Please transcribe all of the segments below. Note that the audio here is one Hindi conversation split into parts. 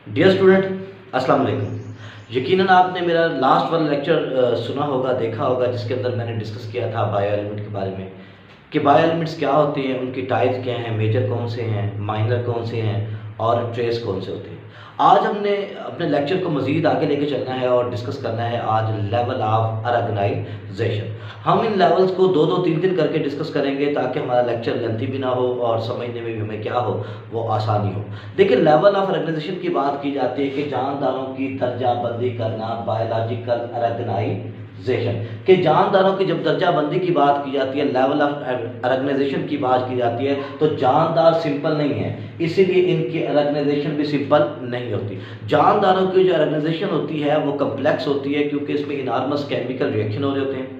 डियर स्टूडेंट अस्सलाम वालेकुम। यकीनन आपने मेरा लास्ट वाला लेक्चर सुना होगा, देखा होगा, जिसके अंदर मैंने डिस्कस किया था बायो एलिमेंट के बारे में कि बायो एलिमेंट्स क्या होते हैं, उनकी टाइप्स क्या हैं, मेजर कौन से हैं, माइनर कौन से हैं और ट्रेस कौन से होते हैं। आज हमने अपने लेक्चर को मज़ीद आगे लेके चलना है और डिस्कस करना है आज लेवल ऑफ ऑर्गेनाइजेशन। हम इन लेवल्स को दो दो तीन तीन करके डिस्कस करेंगे ताकि हमारा लेक्चर लेंथी भी ना हो और समझने में भी हमें क्या हो, वो आसानी हो। देखिए, लेवल ऑफ ऑर्गेनाइजेशन की बात की जाती है कि जानदारों की दर्जाबंदी करना, बायोलॉजिकल ऑर्गेनाइजेशन के जानदारों की जब दर्जाबंदी की बात की जाती है, लेवल ऑफ ऑर्गेनाइजेशन की बात की जाती है, तो जानदार सिंपल नहीं है, इसीलिए इनकी ऑर्गेनाइजेशन भी सिंपल नहीं होती। जानदारों की जो ऑर्गेनाइजेशन होती है वो कम्प्लेक्स होती है, क्योंकि इसमें इनॉर्मस केमिकल रिएक्शन हो रहे होते हैं।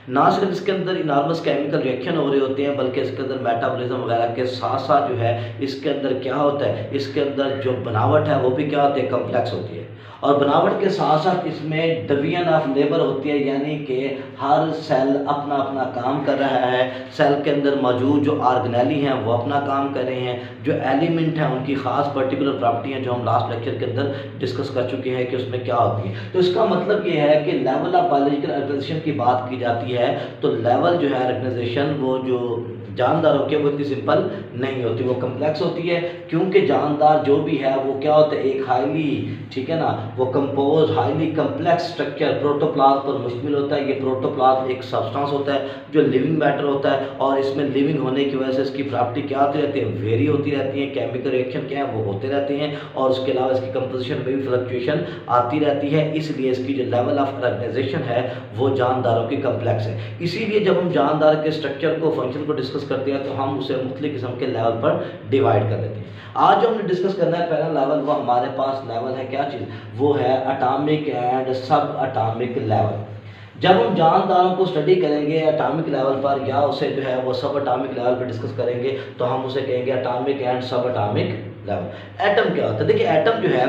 ना सिर्फ इसके अंदर इनॉर्मस केमिकल रिएक्शन हो रहे होते हैं, बल्कि इसके अंदर मेटाबॉलिज्म वगैरह के साथ साथ जो है इसके अंदर क्या होता है, इसके अंदर जो बनावट है वो भी क्या होती है, कम्प्लेक्स होती है। और बनावट के साथ साथ इसमें डिवीजन ऑफ लेबर होती है, यानी कि हर सेल अपना अपना काम कर रहा है। सेल के अंदर मौजूद जो ऑर्गेनेली हैं वो अपना काम कर रहे हैं, जो एलिमेंट हैं उनकी ख़ास पर्टिकुलर प्रॉपर्टी हैं जो हम लास्ट लेक्चर के अंदर डिस्कस कर चुके हैं कि उसमें क्या होती है। तो इसका मतलब ये है कि लेवल ऑफ बायोलॉजिकल ऑर्गेनाइजेशन की बात की जाती है तो लेवल जो है ऑर्गेनाइजेशन, वो जो जानदारों के, वो इतनी सिंपल नहीं होती, वो कम्प्लेक्स होती है। क्योंकि जानदार जो भी है वो क्या होता है, एक हाईली, ठीक है ना, वो compose highly complex structure protoplasm पर मुश्तमिल होता है। ये प्रोटोप्लाज्म एक सब्सटेंस होता है जो लिविंग मैटर होता है, और इसमें लिविंग होने की वजह से इसकी प्रॉपर्टी क्या होती रहती है, वेरी होती रहती है, केमिकल रिएक्शन क्या है वो होते रहते हैं, और उसके अलावा इसकी कंपोजिशन में भी फ्लक्चुएशन आती रहती है। इसलिए इसकी जो लेवल ऑफ ऑर्गेनाइजेशन है वो जानदारों की कम्प्लेक्स है। इसीलिए जब हम जानदार के स्ट्रक्चर को, फंक्शन को डिस्कस करते हैं तो हम उसे मुख्तलिफ किस्म के लेवल पर डिवाइड कर देते हैं। आज जो हमने डिस्कस करना है पहला लेवल, वो हमारे पास लेवल है क्या चीज़, वो है एटॉमिक एंड सब एटॉमिक लेवल। जब हम जानदारों को स्टडी करेंगे एटॉमिक लेवल पर, या उसे जो है वो सब एटॉमिक लेवल पर डिस्कस करेंगे, तो हम उसे कहेंगे एटॉमिक एंड सब एटॉमिक लेवल। एटम क्या होता है? देखिए, एटम जो है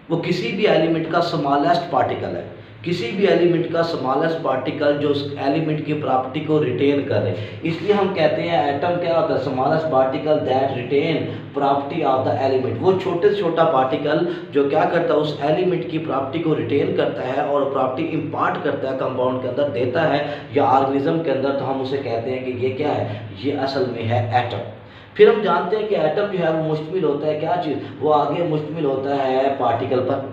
वो किसी भी एलिमेंट का स्मॉलेस्ट पार्टिकल है, किसी भी एलिमेंट का स्मॉलेस्ट पार्टिकल जो उस एलिमेंट की प्रॉपर्टी को रिटेन करे। इसलिए हम कहते हैं एटम क्या होता है, smallest particle that retain property of the element. वो छोटे से छोटा पार्टिकल जो क्या करता है, उस एलिमेंट की प्रॉपर्टी को रिटेन करता है और प्रॉपर्टी इम्पार्ट करता है, कंपाउंड के अंदर देता है या ऑर्गेनिज्म के अंदर, तो हम उसे कहते हैं कि ये क्या है, ये असल में है एटम। फिर हम जानते हैं कि एटम जो है वो मुश्तमिल होता है क्या चीज़, वो आगे मुश्तमिल होता है पार्टिकल पर।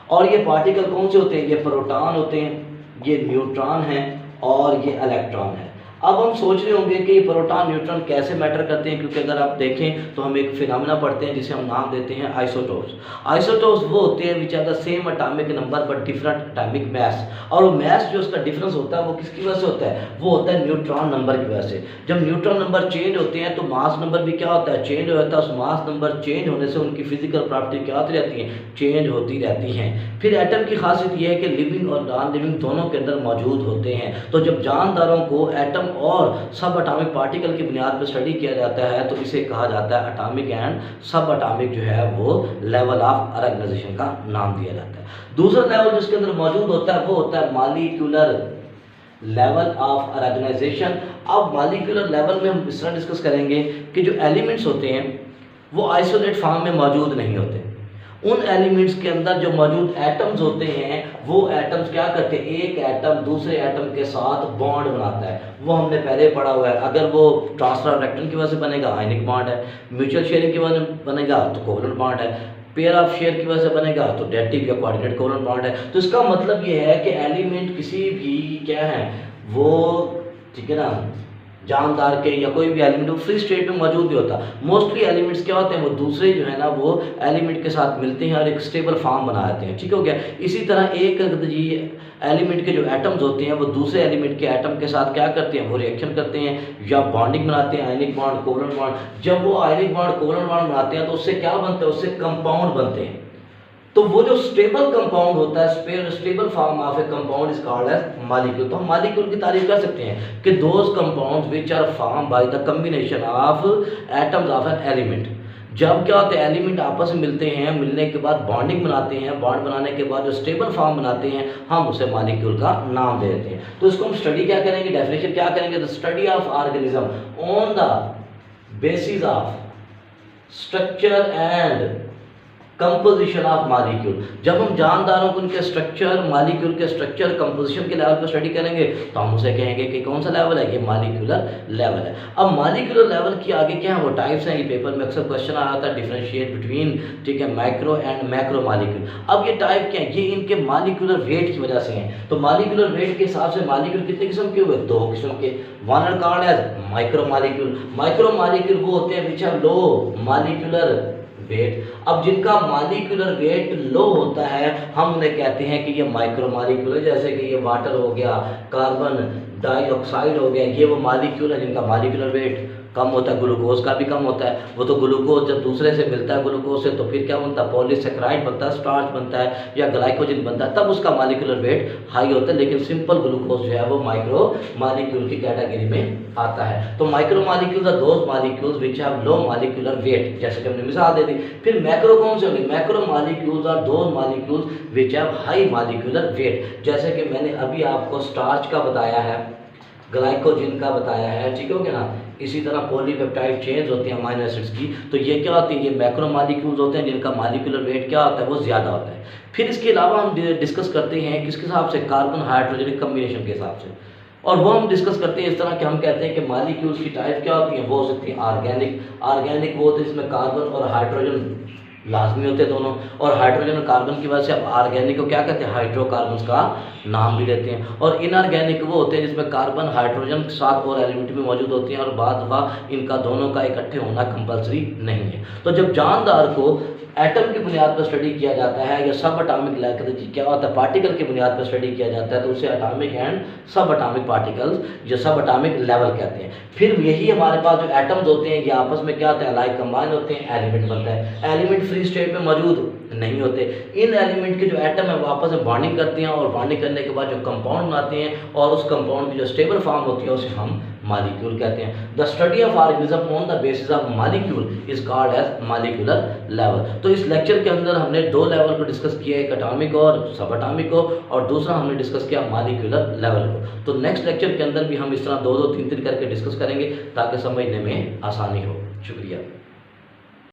और ये पार्टिकल कौन से होते हैं, ये प्रोटॉन होते हैं, ये न्यूट्रॉन हैं और ये इलेक्ट्रॉन है। अब हम सोच रहे होंगे कि ये प्रोटॉन न्यूट्रॉन कैसे मैटर करते हैं, क्योंकि अगर आप देखें तो हम एक फिनोमेना पढ़ते हैं जिसे हम नाम देते हैं आइसोटोप्स। आइसोटोप्स वो होते हैं which are the same atomic number but different atomic mass. और वो मैस जो उसका डिफरेंस होता है वो किसकी वजह से होता है, वो होता है न्यूट्रॉन नंबर की वजह से। जब न्यूट्रॉन नंबर चेंज होते हैं तो मास नंबर भी क्या होता है, चेंज होता है। उस मास नंबर चेंज होने से उनकी फिजिकल प्रॉपर्टी क्या होती रहती है, चेंज होती रहती हैं। फिर एटम की खासियत यह है कि लिविंग और नॉन लिविंग दोनों के अंदर मौजूद होते हैं। तो जब जानदारों को एटम और सब एटॉमिक पार्टिकल की बुनियाद पर स्टडी किया जाता है तो इसे कहा जाता है एटॉमिक एंड सब एटॉमिक, जो है वो लेवल ऑफ ऑर्गेनाइजेशन का नाम दिया जाता है। दूसरा लेवल जिसके अंदर मौजूद होता है वो होता है मॉलिक्यूलर लेवल ऑफ ऑर्गेनाइजेशन। अब मॉलिक्यूलर लेवल में हम इस तरह डिस्कस करेंगे कि जो एलिमेंट्स होते हैं वो आइसोलेट फॉर्म में मौजूद नहीं होते। उन एलिमेंट्स के अंदर जो मौजूद एटम्स होते हैं वो एटम्स क्या करते हैं, एक एटम दूसरे एटम के साथ बॉन्ड बनाता है। वो हमने पहले पढ़ा हुआ है। अगर वो ट्रांसफर इलेक्ट्रॉन की वजह से बनेगा, आयनिक बॉन्ड है। म्यूचुअल शेयरिंग की वजह से बनेगा तो कोवलेंट बॉन्ड है। पेयर ऑफ शेयर की वजह से बनेगा तो डेटिव या कोऑर्डिनेट कोवलेंट बॉन्ड है। तो इसका मतलब ये है कि एलिमेंट किसी भी क्या है वो, ठीक है ना, जानदार के या कोई भी एलिमेंट वो फ्री स्टेट में मौजूद नहीं होता। मोस्टली एलिमेंट्स क्या होते हैं, वो दूसरे जो है ना वो एलिमेंट के साथ मिलते हैं और एक स्टेबल फॉर्म बनाते हैं। ठीक हो गया। इसी तरह एक जी एलिमेंट के जो एटम्स होते हैं वो दूसरे एलिमेंट के एटम के साथ क्या करते हैं, वो रिएक्शन करते हैं या बॉन्डिंग बनाते हैं, आयनिक बॉन्ड कोवलेंट बॉन्ड। जब वो आयनिक बॉन्ड कोवलेंट बॉन्ड बनाते हैं तो उससे क्या बनता है, उससे कंपाउंड बनते हैं। तो वो जो स्टेबल कंपाउंड होता है, stable form of a compound is called as molecule. तो हम मॉलिक्यूल की तारीफ कर सकते हैं कि those compounds which are form by the combination of atoms of an element. जब क्या होता है, एलिमेंट आपस में मिलते हैं, मिलने के बाद बॉन्डिंग बनाते हैं, बॉन्ड बनाने के बाद जो स्टेबल फॉर्म बनाते हैं हम उसे मॉलिक्यूल का नाम दे देते हैं। तो इसको हम स्टडी क्या करेंगे, डेफिनेशन क्या करेंगे, the study of organism on the basis of structure and composition of molecule. जब हम जानदारों को उनके स्ट्रक्चर, मालिक्यूल के स्ट्रक्चर, कंपोजिशन के लेवल पर स्टडी करेंगे तो हम उसे कहेंगे कि कौन सा लेवल है, ये मालिक्यूलर लेवल है। अब मालिक्यूलर लेवल की आगे क्या है, वो टाइप्स हैं। ये पेपर में अक्सर क्वेश्चन आ रहा था, डिफरेंशिएट बिटवीन, ठीक है, माइक्रो एंड मैक्रो मालिक्यूल। अब ये टाइप क्या है, ये इनके मालिक्यूलर वेट की वजह से हैं। तो मालिक्यूलर वेट के हिसाब से मालिक्यूल कितने किस्म के हुए, दो किस्म के। One are called as micro molecule. Micro molecule वो होते हैं which have low molecular weight. अब जिनका मालिक्यूलर वेट लो होता है हम उन्हें कहते हैं कि ये माइक्रो मालिक्यूल है। जैसे कि ये वाटर हो गया, कार्बन डाइऑक्साइड हो गया, ये वो मालिक्यूल है जिनका मालिक्यूलर वेट कम होता है। ग्लूकोज का भी कम होता है। वो तो ग्लूकोज जब दूसरे से मिलता है ग्लूकोज से तो फिर क्या बनता है, पॉलीसेकेराइड बनता है, स्टार्च बनता है या ग्लाइकोजन बनता है, तब उसका मालिक्यूलर वेट हाई होता है। लेकिन सिंपल ग्लूकोज जो है वो माइक्रो मालिक्यूल की कैटेगरी में आता है। तो micro molecules are those molecules which have low molecular weight, जैसे कि हमने मिसाल दे दी। फिर मैक्रो कौन से होंगे, macro molecules are those molecules which have high molecular weight. जैसे कि मैंने अभी आपको स्टार्च का बताया है, ग्लाइकोजन का बताया है, ठीक हो गया ना। इसी तरह पॉलीपेप्टाइड चेन्स होती हैं अमीनो एसिड्स की, तो ये क्या होती है, ये मैक्रो मालिक्यूल्स होते हैं जिनका मालिक्यूलर वेट क्या होता है, वो ज़्यादा होता है। फिर इसके अलावा हम डिस्कस करते हैं किसके हिसाब से, कार्बन हाइड्रोजन कम्बिनेशन के हिसाब से। और वो हम डिस्कस करते हैं इस तरह कि हम कहते हैं कि मालिक्यूल्स की टाइप क्या होती है, वो हो सकती है ऑर्गेनिक। ऑर्गेनिक वो होते हैं जिसमें कार्बन और हाइड्रोजन लाजमी होते हैं दोनों, और हाइड्रोजन और कार्बन की वजह से अब ऑर्गेनिक को क्या कहते हैं, हाइड्रोकार्बन्स का नाम भी देते हैं। और इनऑर्गेनिक वो होते हैं जिसमें कार्बन हाइड्रोजन के साथ और एलिमेंट भी मौजूद होती हैं और बाद दफा इनका दोनों का इकट्ठे होना कंपलसरी नहीं है। तो जब जानदार को एटम की बुनियाद पर स्टडी किया जाता है या सब अटामिक लेवल क्या होता है, पार्टिकल की बुनियाद पर स्टडी किया जाता है, तो उसे अटामिक एंड सब अटामिक पार्टिकल्स या सब अटामिक लेवल कहते हैं। फिर यही हमारे पास जो एटम्स होते हैं ये आपस में क्या होता है, लाइक कंबाइन होते हैं, एलिमेंट बनता है। एलिमेंट फ्री स्टेट में मौजूद नहीं होते। इन एलिमेंट के जो एटम है वो आपस में बॉन्डिंग करते हैं और बॉन्डिंग करने के बाद जो कंपाउंड बनाते हैं और उस कंपाउंड की जो स्टेबल फॉर्म होती है उसे हम मालिक्यूल कहते हैं। The study of organism on the basis of molecule is called as molecular level. तो इस लेक्चर के अंदर हमने दो लेवल को डिस्कस किया, एक अटामिक और सब अटामिक को, और दूसरा हमने डिस्कस किया मालिक्यूलर लेवल को। तो नेक्स्ट लेक्चर के अंदर भी हम इस तरह दो दो तीन तीन करके डिस्कस करेंगे ताकि समझने में आसानी हो। शुक्रिया।